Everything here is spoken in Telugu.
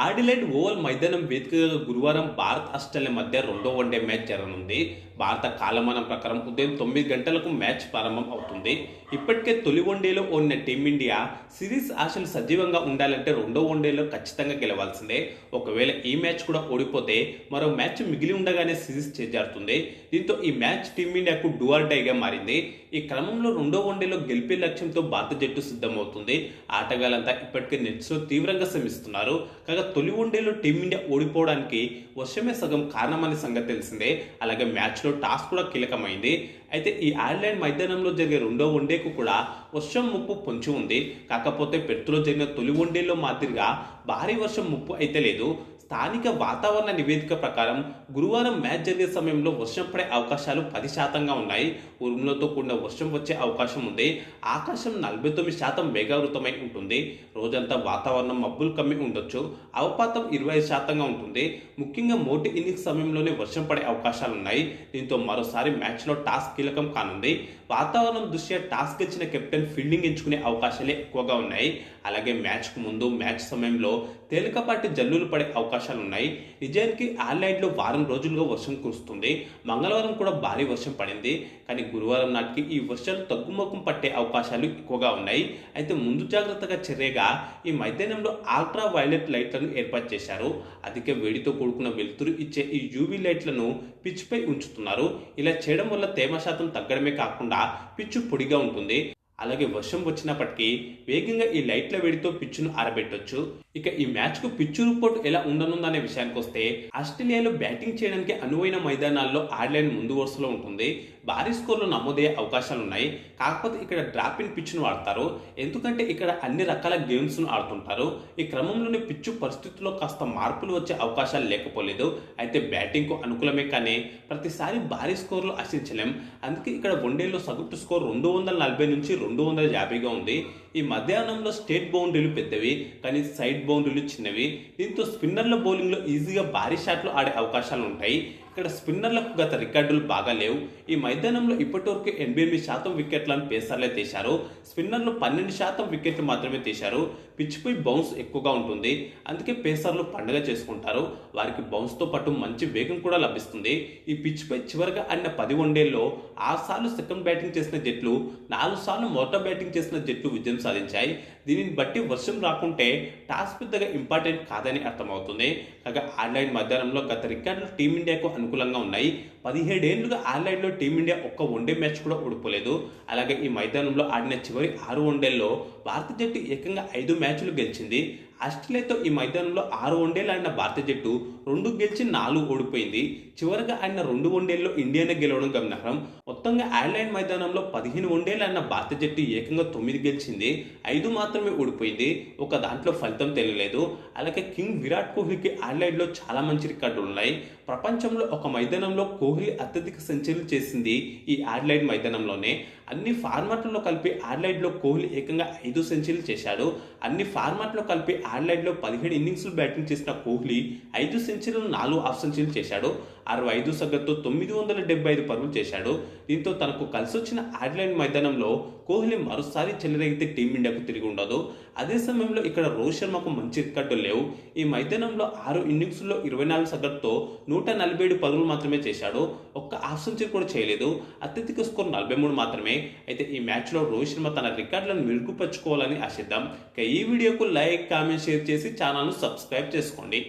ఆడిలైడ్ ఓవల్ మైదానం వేదికగా గురువారం భారత్ ఆస్ట్రేలియా మధ్య రెండో వన్డే మ్యాచ్ జరగనుంది. భారత కాలమానం ప్రకారం ఉదయం 9 గంటలకు మ్యాచ్ ప్రారంభం అవుతుంది. ఇప్పటికే తొలి వన్డేలో ఓడిన టీమిండియా సిరీస్ ఆశలు సజీవంగా ఉండాలంటే రెండో వన్డేలో ఖచ్చితంగా గెలవాల్సిందే. ఒకవేళ ఈ మ్యాచ్ కూడా ఓడిపోతే మరో మ్యాచ్ మిగిలి ఉండగానే సిరీస్ చేజారుతుంది. దీంతో ఈ మ్యాచ్ టీమిండియాకు డూ ఆర్ డైగా మారింది. ఈ క్రమంలో రెండో వన్డేలో గెలిపే లక్ష్యంతో భారత జట్టు సిద్ధమవుతుంది. ఆటగాళ్లంతా ఇప్పటికే నెట్స్లో తీవ్రంగా శ్రమిస్తున్నారు. కాగా తొలి వన్డేలో టీమిండియా ఓడిపోవడానికి వర్షమే సగం కారణమనే సంగతి తెలిసిందే. అలాగే మ్యాచ్లో టాస్ కూడా కీలకమైంది. అయితే ఈ ఐర్లాండ్ మైదానంలో జరిగే రెండో వన్డేకు కూడా వర్షం ముప్పు పొంచి ఉంది. కాకపోతే పెర్త్లో జరిగిన తొలి వన్డేలో మాదిరిగా భారీ వర్షం ముప్పు అయితే లేదు. స్థానిక వాతావరణ నివేదిక ప్రకారం గురువారం మ్యాచ్ జరిగే సమయంలో వర్షం పడే అవకాశాలు 10% ఉన్నాయి. ఉరుములతో కూడిన వర్షం వచ్చే అవకాశం ఉంది. ఆకాశం 49% మేఘావృతమై ఉంటుంది. రోజంతా వాతావరణం మబ్బులు కమ్మి ఉండొచ్చు. అవపాతం 25%గా ఉంటుంది. ముఖ్యంగా మొదటి ఇన్నింగ్స్ సమయంలోనే వర్షం పడే అవకాశాలున్నాయి. దీంతో మరోసారి మ్యాచ్లో టాస్ కీలకం కానుంది. వాతావరణం దృష్ట్యా టాస్ గెలిచిన కెప్టెన్ ఫీల్డింగ్ ఎంచుకునే అవకాశాలే ఎక్కువగా ఉన్నాయి. అలాగే మ్యాచ్కు ముందు మ్యాచ్ సమయంలో తేలికపాటి జల్లులు పడే అవకాశాలున్నాయి. నిజానికి ఐర్లాండ్లో వారం రోజులుగా వర్షం కురుస్తుంది. మంగళవారం కూడా భారీ వర్షం పడింది. కానీ గురువారం నాటికి ఈ వర్షాలు తగ్గుముఖం పట్టే అవకాశాలు ఎక్కువగా ఉన్నాయి. అయితే ముందు జాగ్రత్తగా చర్యగా ఈ మైదానంలో అల్ట్రా వైలెట్ లైట్లను ఏర్పాటు చేశారు. అధిక వేడితో కూడుకున్న వెలుతురు ఇచ్చే ఈ యూవీ లైట్లను పిచ్పై ఉంచుతున్నారు. ఇలా చేయడం వల్ల తేమ శాతం తగ్గడమే కాకుండా పిచ్చు పొడిగా ఉంటుంది. అలాగే వర్షం వచ్చినప్పటికీ వేగంగా ఈ లైట్ల వేడితో పిచ్చును ఆరబెట్టొచ్చు. ఇక ఈ మ్యాచ్కు పిచ్చు రిపోర్ట్ ఎలా ఉండనుందనే విషయానికి వస్తే ఆస్ట్రేలియాలో బ్యాటింగ్ చేయడానికి అనువైన మైదానాల్లో ఐర్లాండ్ ముందు వరుసలో ఉంటుంది. భారీ స్కోర్లు నమోదయ్యే అవకాశాలున్నాయి. కాకపోతే ఇక్కడ డ్రాప్ ఇన్ పిచ్ను వాడతారు. ఎందుకంటే ఇక్కడ అన్ని రకాల గేమ్స్ను ఆడుతుంటారు. ఈ క్రమంలోనే పిచ్చు పరిస్థితుల్లో కాస్త మార్పులు వచ్చే అవకాశాలు లేకపోలేదు. అయితే బ్యాటింగ్కు అనుకూలమే కానీ ప్రతిసారి భారీ స్కోర్లు ఆశించలేం. అందుకే ఇక్కడ వన్డేలో సగటు స్కోర్ 240 నుంచి 250గా ఉంది. ఈ మధ్యాహ్నంలో స్టేట్ బౌండరీలు పెద్దవి కానీ సైడ్ బౌండరీలు చిన్నవి. దీంతో స్పిన్నర్ల బౌలింగ్లో ఈజీగా భారీ షాట్లు ఆడే అవకాశాలు ఉంటాయి. ఇక్కడ స్పిన్నర్లకు గత రికార్డులు బాగా లేవు. ఈ మైదానంలో ఇప్పటివరకు 88% వికెట్లను పేసర్లే తీశారు. స్పిన్నర్లు 12% వికెట్లు మాత్రమే తీశారు. పిచ్పై బౌన్స్ ఎక్కువగా ఉంటుంది. అందుకే పేసర్లు పండుగ చేసుకుంటారు. వారికి బౌన్స్తో పాటు మంచి వేగం కూడా లభిస్తుంది. ఈ పిచ్పై చివరిగా ఆడిన 10 వన్డేల్లో 6 సార్లు సెకండ్ బ్యాటింగ్ చేసిన జట్లు, 4 సార్లు మొదట బ్యాటింగ్ చేసిన జట్లు విజయం సాధించాయి. దీనిని బట్టి వర్షం రాకుంటే టాస్ పెద్దగా ఇంపార్టెంట్ కాదని అర్థమవుతుంది. కాగా ఐర్లాండ్ మైదానంలో గత రికార్డులు టీమిండియాకు అనుకూలంగా ఉన్నాయి. 17 ఏళ్లుగా ఐర్లాండ్లో టీమిండియా ఒక్క వన్డే మ్యాచ్ కూడా ఓడిపోలేదు. అలాగే ఈ మైదానంలో ఆడిన చివరి 6 వన్డేల్లో భారత జట్టు ఏకంగా 5 మ్యాచ్లు గెలిచింది. ఆస్ట్రేలియాతో ఈ మైదానంలో 6 వన్డేలు ఆడిన భారత జట్టు 2 గెలిచి 4 ఓడిపోయింది. చివరిగా ఆడిన 2 వన్డేల్లో ఇండియానే గెలవడం గమనార్హం. మొత్తంగా ఐర్లాండ్ మైదానంలో 15 వన్డేలు ఆడిన భారత జట్టు ఏకంగా 9 గెలిచింది, 5 మాత్రమే ఓడిపోయింది. ఒక దాంట్లో ఫలితం తెలియలేదు. అలాగే కింగ్ విరాట్ కోహ్లీకి ఐర్లాండ్లో చాలా మంచి రికార్డులు ఉన్నాయి. ప్రపంచంలో ఒక మైదానంలో కోహ్లీ అత్యధిక సెంచరీలు చేసింది ఈ ఐర్లాండ్ మైదానంలోనే. అన్ని ఫార్మాట్లలో కలిపి ఐర్లాండ్లో కోహ్లీ ఏకంగా 5 సెంచరీలు చేశాడు. అన్ని ఫార్మాట్లో కలిపి ఐర్లాండ్లో 17 ఇన్నింగ్స్లు బ్యాటింగ్ చేసిన కోహ్లీ 5 సెంచరీలు, 4 హాఫ్ సెంచరీలు చేశాడు. 65 సగటుతో 975 పరుగులు చేశాడు. దీంతో తనకు కలిసొచ్చిన ఐర్లాండ్ మైదానంలో కోహ్లీ మరోసారి చెలరేగితే టీమిండియాకు తిరిగి ఉండదు. అదే సమయంలో ఇక్కడ రోహిత్ శర్మకు మంచి రికార్డులు లేవు. ఈ మైదానంలో 6 ఇన్నింగ్స్లో 24 సగటుతో 147 పరుగులు మాత్రమే చేశాడు. ఒక్క హాఫ్ సెంచరీ కూడా చేయలేదు. అత్యధిక స్కోర్ 43 మాత్రమే. అయితే ఈ మ్యాచ్లో రోహిత్ శర్మ తన రికార్డులను మెరుగుపరుచుకోవాలని ఆశిద్దాం. ఈ వీడియోకు లైక్, కామెంట్, షేర్ చేసి ఛానల్ను సబ్స్క్రైబ్ చేసుకోండి.